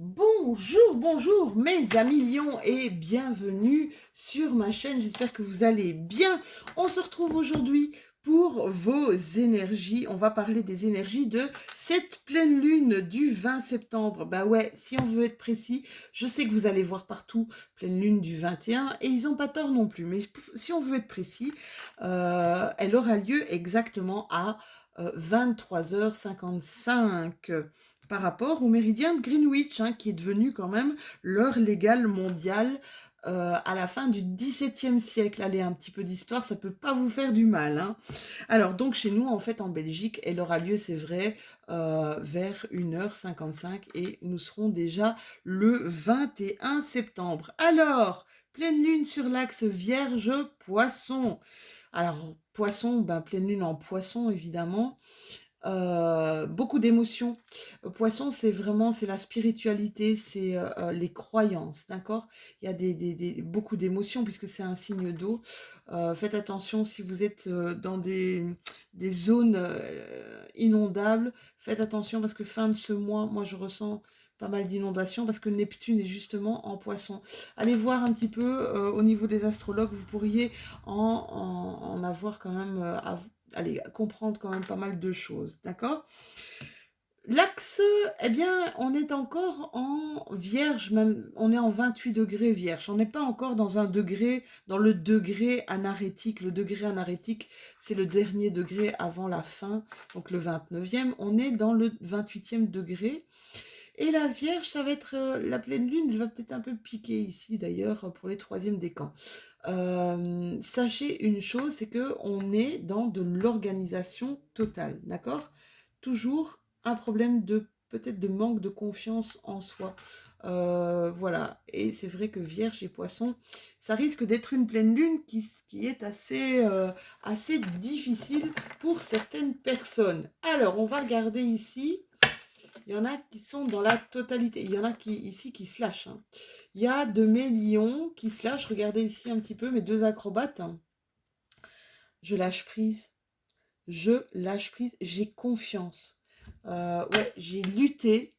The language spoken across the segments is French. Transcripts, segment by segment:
Bonjour, bonjour mes amis lions et bienvenue sur ma chaîne, j'espère que vous allez bien. On se retrouve aujourd'hui pour vos énergies, on va parler des énergies de cette pleine lune du 20 septembre. Bah ouais, si on veut être précis, je sais que vous allez voir partout pleine lune du 21 et ils n'ont pas tort non plus, mais si on veut être précis, elle aura lieu exactement à 23h55 par rapport au méridien de Greenwich, hein, qui est devenu quand même l'heure légale mondiale à la fin du XVIIe siècle. Allez, un petit peu d'histoire, ça peut pas vous faire du mal, hein. Alors, donc chez nous, en fait, en Belgique, elle aura lieu, c'est vrai, vers 1h55 et nous serons déjà le 21 septembre. Alors, pleine lune sur l'axe Vierge-Poisson. Alors, Poisson, ben, pleine lune en Poisson, évidemment. Beaucoup d'émotions. Poisson, c'est vraiment, c'est la spiritualité, c'est les croyances, d'accord? Il y a beaucoup d'émotions puisque c'est un signe d'eau. Faites attention si vous êtes dans des zones inondables. Faites attention parce que fin de ce mois, moi je ressens pas mal d'inondations parce que Neptune est justement en Poisson. Allez voir un petit peu au niveau des astrologues, vous pourriez en avoir quand même allez, comprendre quand même pas mal de choses, d'accord? L'axe, eh bien, on est encore en vierge, même, on est en 28 degrés vierge. On n'est pas encore dans dans le degré anarétique. Le degré anarétique, c'est le dernier degré avant la fin, donc le 29e. On est dans le 28e degré. Et la vierge, ça va être la pleine lune. Elle va peut-être un peu piquer ici, d'ailleurs, pour les troisièmes décans. Sachez une chose, c'est que on est dans de l'organisation totale, d'accord? Toujours un problème de peut-être de manque de confiance en soi. Voilà, et c'est vrai que Vierge et Poisson, ça risque d'être une pleine lune qui est assez difficile pour certaines personnes. Alors, on va regarder ici. Il y en a qui sont dans la totalité. Il y en a qui ici qui se lâchent, hein. Il y a de mes lions qui se lâchent. Regardez ici un petit peu mes deux acrobates. Je lâche prise. Je lâche prise. J'ai confiance. Ouais, j'ai lutté.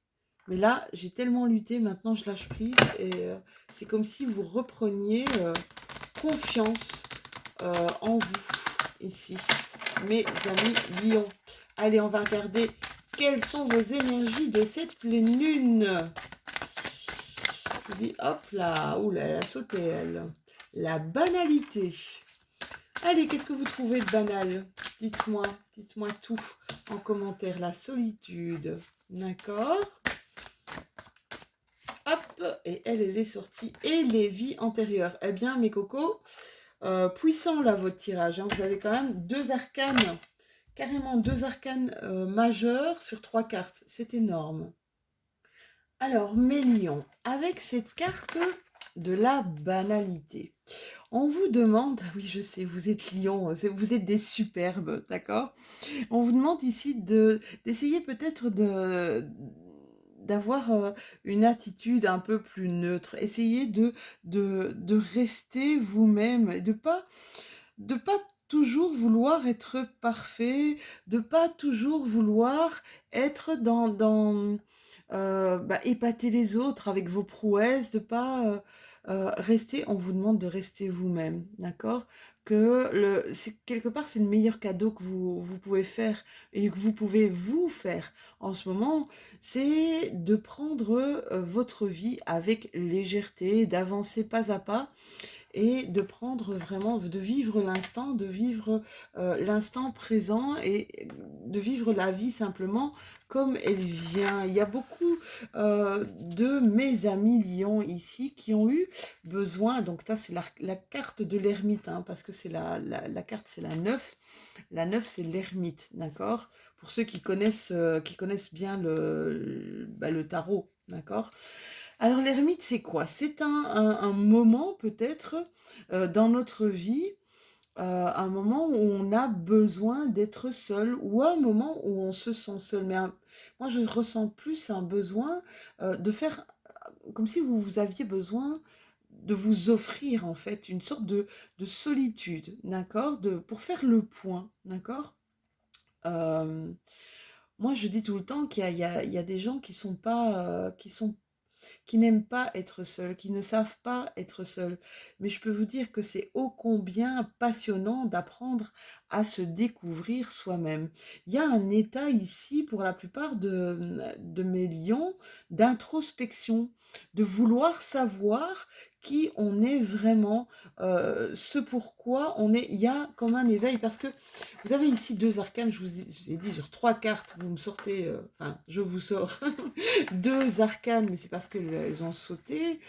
Mais là, j'ai tellement lutté. Maintenant, je lâche prise. Et c'est comme si vous repreniez confiance en vous. Ici, mes amis lions. Allez, on va regarder quelles sont vos énergies de cette pleine lune. Je dis, hop là, oula, elle a sauté, elle. La banalité. Allez, qu'est-ce que vous trouvez de banal? Dites-moi tout en commentaire. La solitude, d'accord? Hop, et elle est sortie. Et les vies antérieures. Eh bien, mes cocos, puissant là votre tirage, hein. Vous avez quand même deux arcanes, carrément deux arcanes majeurs sur trois cartes. C'est énorme. Alors, mes lions, avec cette carte de la banalité, on vous demande, oui je sais, vous êtes lions, vous êtes des superbes, d'accord? On vous demande ici d'essayer peut-être d'avoir une attitude un peu plus neutre. Essayez de rester vous-même et de pas toujours vouloir être parfait, de pas toujours vouloir être épater les autres avec vos prouesses, de pas rester, on vous demande de rester vous-même, d'accord? Quelque part, c'est le meilleur cadeau que vous pouvez faire et que vous pouvez vous faire en ce moment, c'est de prendre votre vie avec légèreté, d'avancer pas à pas et de prendre vraiment, de vivre l'instant, de vivre l'instant présent et de vivre la vie simplement comme elle vient. Il y a beaucoup de mes amis lions ici qui ont eu besoin, donc ça c'est la carte de l'ermite, hein, parce que c'est la carte c'est la 9. La 9 c'est l'ermite, d'accord? Pour ceux qui connaissent bien le tarot, d'accord? Alors l'ermite, c'est quoi? C'est un moment peut-être dans notre vie, un moment où on a besoin d'être seul ou un moment où on se sent seul. Moi, je ressens plus un besoin de faire comme si vous aviez besoin de vous offrir en fait une sorte de solitude, d'accord? Pour faire le point, d'accord? Euh, Moi, je dis tout le temps qu'il y a des gens qui sont pas, qui sont qui n'aiment pas être seuls, qui ne savent pas être seuls. Mais je peux vous dire que c'est ô combien passionnant d'apprendre à se découvrir soi-même. Il y a un état ici, pour la plupart de mes lions, d'introspection, de vouloir savoir qui on est vraiment, ce pourquoi on est. Il y a comme un éveil, parce que vous avez ici deux arcanes, je vous ai dit sur trois cartes, vous me sortez, enfin, je vous sors deux arcanes, mais c'est parce qu'elles ont sauté,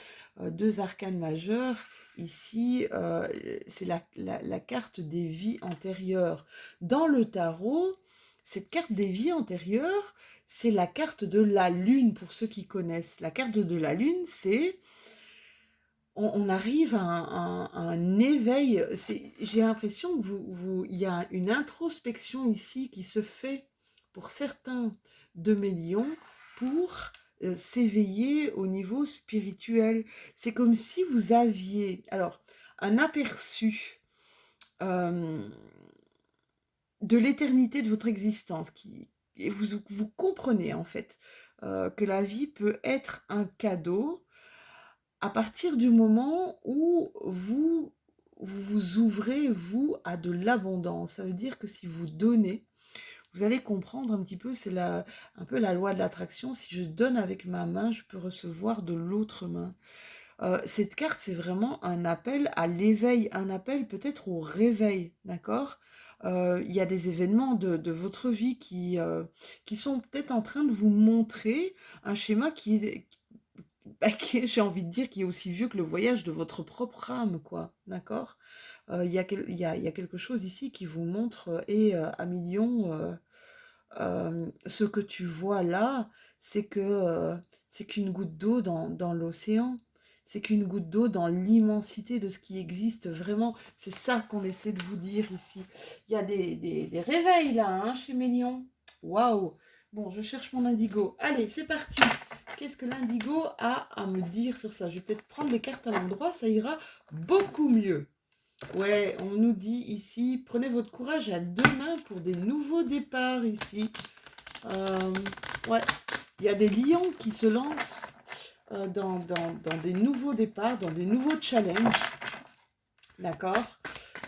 deux arcanes majeures. Ici, c'est la carte des vies antérieures. Dans le tarot, cette carte des vies antérieures, c'est la carte de la lune, pour ceux qui connaissent. La carte de la lune, c'est on arrive à un éveil. J'ai l'impression que il y a une introspection ici qui se fait pour certains de mes lions pour s'éveiller au niveau spirituel. C'est comme si vous aviez alors un aperçu euh, de l'éternité de votre existence et vous comprenez en fait que la vie peut être un cadeau à partir du moment où vous vous ouvrez, vous, à de l'abondance. Ça veut dire que si vous donnez, vous allez comprendre un petit peu, un peu la loi de l'attraction. Si je donne avec ma main, je peux recevoir de l'autre main. Cette carte, c'est vraiment un appel à l'éveil, un appel peut-être au réveil, d'accord? Il y a des événements de votre vie qui sont peut-être en train de vous montrer un schéma j'ai envie de dire, qui est aussi vieux que le voyage de votre propre âme, quoi, d'accord? Il y a quelque chose ici qui vous montre, à millions, ce que tu vois là, c'est qu'une goutte d'eau dans l'océan. C'est qu'une goutte d'eau dans l'immensité de ce qui existe vraiment. C'est ça qu'on essaie de vous dire ici. Il y a des réveils là, hein, chez mes lions. Waouh! Bon, je cherche mon indigo. Allez, c'est parti. Qu'est-ce que l'indigo a à me dire sur ça? Je vais peut-être prendre les cartes à l'endroit, ça ira beaucoup mieux. Ouais, on nous dit ici, prenez votre courage à deux mains pour des nouveaux départs ici. Euh, ouais, il y a des lions qui se lancent dans des nouveaux départs, dans des nouveaux challenges. D'accord?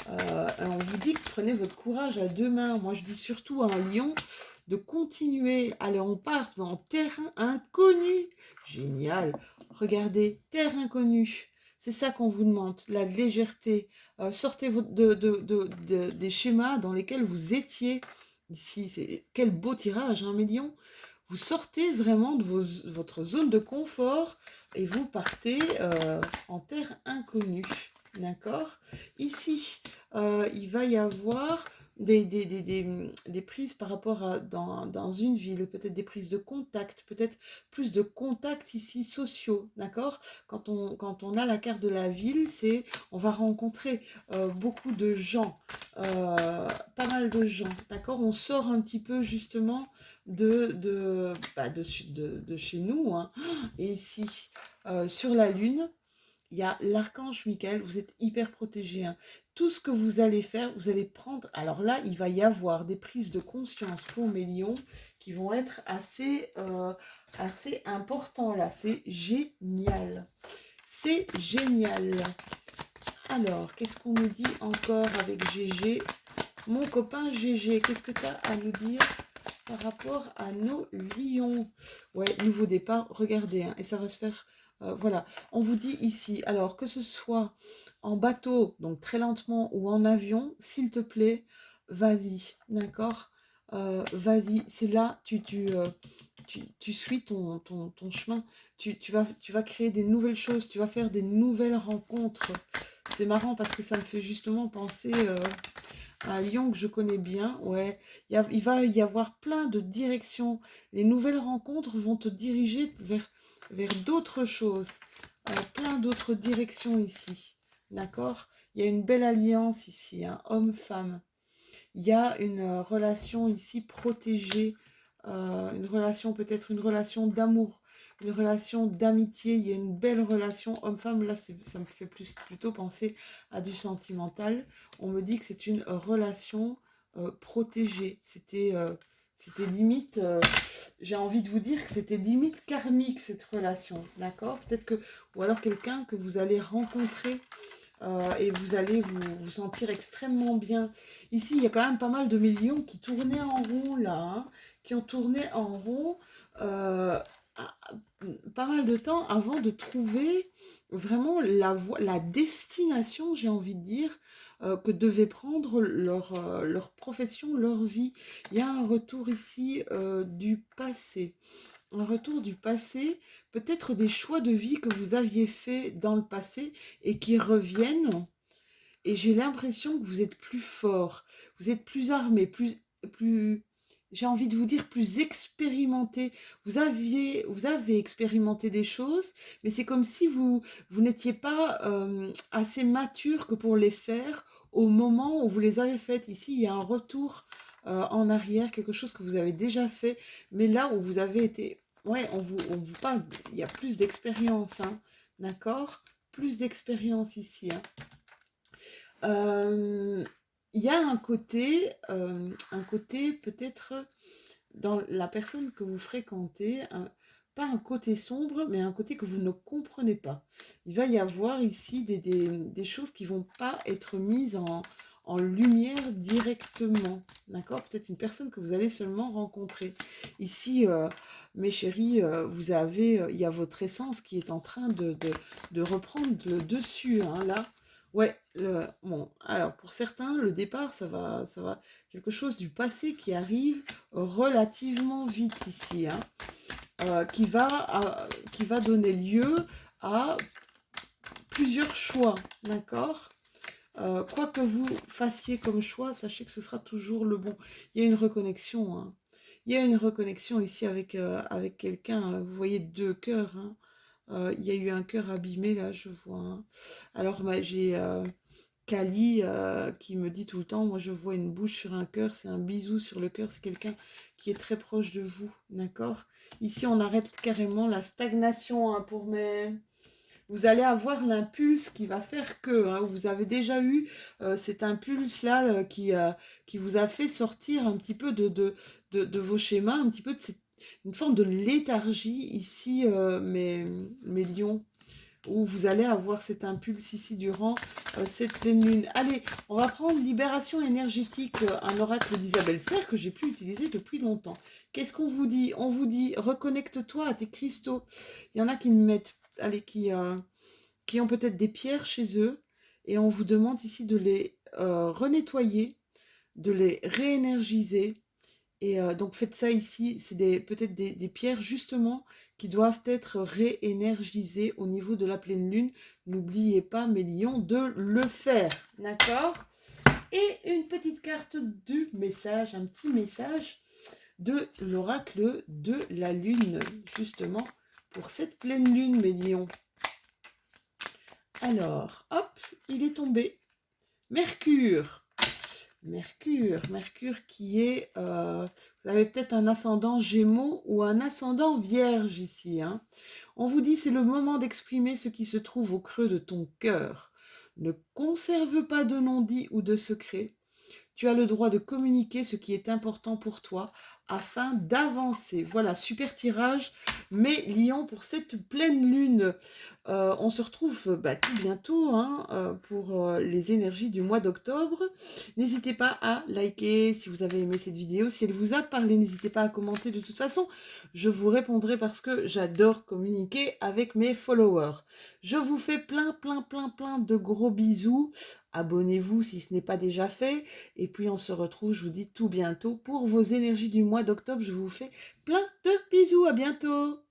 On vous dit que prenez votre courage à deux mains. Moi, je dis surtout à un lion de continuer. Allez, on part dans terrain inconnu. Génial. Regardez, terre inconnue. C'est ça qu'on vous demande, la légèreté. Sortez des schémas dans lesquels vous étiez. Ici, quel beau tirage, hein, mes lions. Vous sortez vraiment de votre zone de confort et vous partez en terre inconnue. D'accord? Ici, il va y avoir des prises par rapport à dans une ville, peut-être des prises de contact, peut-être plus de contacts ici sociaux, d'accord? Quand on a la carte de la ville, on va rencontrer beaucoup de gens, pas mal de gens, d'accord? On sort un petit peu justement de chez nous, hein. Et ici, sur la Lune, il y a l'archange Michael, vous êtes hyper protégé, hein. Tout ce que vous allez faire, vous allez prendre. Alors là, il va y avoir des prises de conscience pour mes lions qui vont être assez importants là. C'est génial. C'est génial. Alors, qu'est-ce qu'on nous dit encore avec GG? Mon copain GG, qu'est-ce que tu as à nous dire par rapport à nos lions? Ouais, nouveau départ, regardez, hein, et ça va se faire. Voilà, on vous dit ici, alors que ce soit en bateau, donc très lentement, ou en avion, s'il te plaît, vas-y, d'accord? Vas-y, c'est là, tu suis ton chemin, tu vas créer des nouvelles choses, tu vas faire des nouvelles rencontres. C'est marrant parce que ça me fait justement penser à un lion que je connais bien. Ouais, il va y avoir plein de directions. Les nouvelles rencontres vont te diriger vers d'autres choses, plein d'autres directions ici. D'accord? Il y a une belle alliance ici, hein, homme-femme. Il y a une relation ici protégée, une relation, peut-être une relation d'amour, une relation d'amitié. Il y a une belle relation homme-femme. Là, ça me fait plutôt penser à du sentimental. On me dit que c'est une relation protégée. C'était limite, j'ai envie de vous dire que c'était limite karmique cette relation, d'accord? Peut-être que, ou alors quelqu'un que vous allez rencontrer et vous allez vous sentir extrêmement bien. Ici, il y a quand même pas mal de millions qui tournaient en rond là, hein, qui ont tourné en rond à- pas mal de temps avant de trouver vraiment la destination, j'ai envie de dire, que devait prendre leur profession, leur vie. Il y a un retour ici du passé. Un retour du passé, peut-être des choix de vie que vous aviez faits dans le passé et qui reviennent. Et j'ai l'impression que vous êtes plus fort, vous êtes plus armé, plus, j'ai envie de vous dire, plus expérimenté. Vous avez expérimenté des choses, mais c'est comme si vous n'étiez pas assez mature que pour les faire au moment où vous les avez faites. Ici, il y a un retour en arrière, quelque chose que vous avez déjà fait, mais là où vous avez été, ouais, on vous parle, il y a plus d'expérience, hein, d'accord? Plus d'expérience ici, hein. Euh, Il y a un côté peut-être dans la personne que vous fréquentez, pas un côté sombre, mais un côté que vous ne comprenez pas. Il va y avoir ici des choses qui vont pas être mises en lumière directement, d'accord? Peut-être une personne que vous allez seulement rencontrer. Ici, mes chéris, il y a votre essence qui est en train de reprendre le dessus, hein, là. Ouais, bon, alors pour certains, le départ, ça va, quelque chose du passé qui arrive relativement vite ici, hein, qui va donner lieu à plusieurs choix, d'accord? Quoi que vous fassiez comme choix, sachez que ce sera toujours le bon. Il y a une reconnexion, hein. Il y a une reconnexion ici avec quelqu'un. Vous voyez deux cœurs, hein. Il y a eu un cœur abîmé, là, je vois, hein. Alors, j'ai Kali qui me dit tout le temps, moi je vois une bouche sur un cœur, c'est un bisou sur le cœur, c'est quelqu'un qui est très proche de vous, d'accord? Ici on arrête carrément la stagnation, hein, pour mes... Vous allez avoir l'impulse qui va faire que, hein, vous avez déjà eu cet impulse-là qui vous a fait sortir un petit peu de vos schémas, un petit peu de une forme de léthargie ici, mes lions, où vous allez avoir cet impulse ici durant cette pleine lune. Allez, on va prendre Libération énergétique, un oracle d'Isabelle Serre que j'ai pu utiliser depuis longtemps. Qu'est-ce qu'on vous dit? On vous dit, reconnecte-toi à tes cristaux. Il y en a qui mettent, allez, qui ont peut-être des pierres chez eux, et on vous demande ici de les renettoyer, de les réénergiser, et donc faites ça ici, c'est peut-être des pierres justement qui doivent être réénergisées au niveau de la pleine lune. N'oubliez pas, mes lions, de le faire, d'accord? Et une petite carte du message, un petit message de l'oracle de la lune, justement, pour cette pleine lune, mes lions. Alors, hop, il est tombé. Mercure. Mercure qui est... vous avez peut-être un ascendant Gémeaux ou un ascendant Vierge ici, hein. On vous dit c'est le moment d'exprimer ce qui se trouve au creux de ton cœur. Ne conserve pas de non-dit ou de secret. Tu as le droit de communiquer ce qui est important pour toi afin d'avancer. Voilà, super tirage, mes lions, pour cette pleine lune. On se retrouve tout bientôt, hein, pour les énergies du mois d'octobre. N'hésitez pas à liker si vous avez aimé cette vidéo. Si elle vous a parlé, n'hésitez pas à commenter. De toute façon, je vous répondrai parce que j'adore communiquer avec mes followers. Je vous fais plein de gros bisous. Abonnez-vous si ce n'est pas déjà fait. Et puis on se retrouve, je vous dis, tout bientôt pour vos énergies du mois d'octobre. Je vous fais plein de bisous. À bientôt.